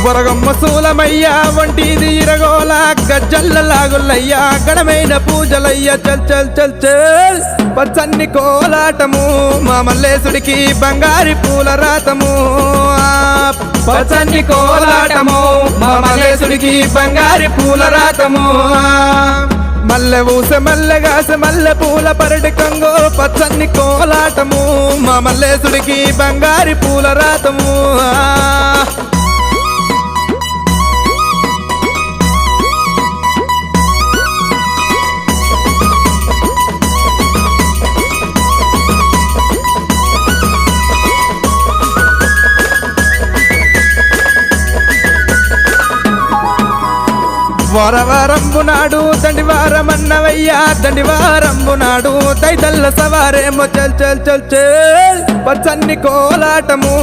వరగమ్మ సూలమయ్యా వంటిది ఇరగోల గజ్జల్ల లాగులయ్యా గడమైన పూజలయ్యా చల్ చల్ చల్ చల్ పచ్చన్ని కోలాటము మా మల్లేశుడికి బంగారి పూల రాతము పచ్చన్ని కోలాటము మా మల్లేశుడికి బంగారి పూల రాతము మల్లె ఊస మల్లెగాస మల్లె పూల పరటి కంగో పచ్చన్ని కోలాటము మా మల్లేశుడికి బంగారి పూల రాతము వారవారంబు నాడు దండివారమన్నవయ్యా దండివారంబు నాడు దైతల్ల సవారేమో చల్ చల్ చల్ చల్ పచ్చన్ని కోలాటము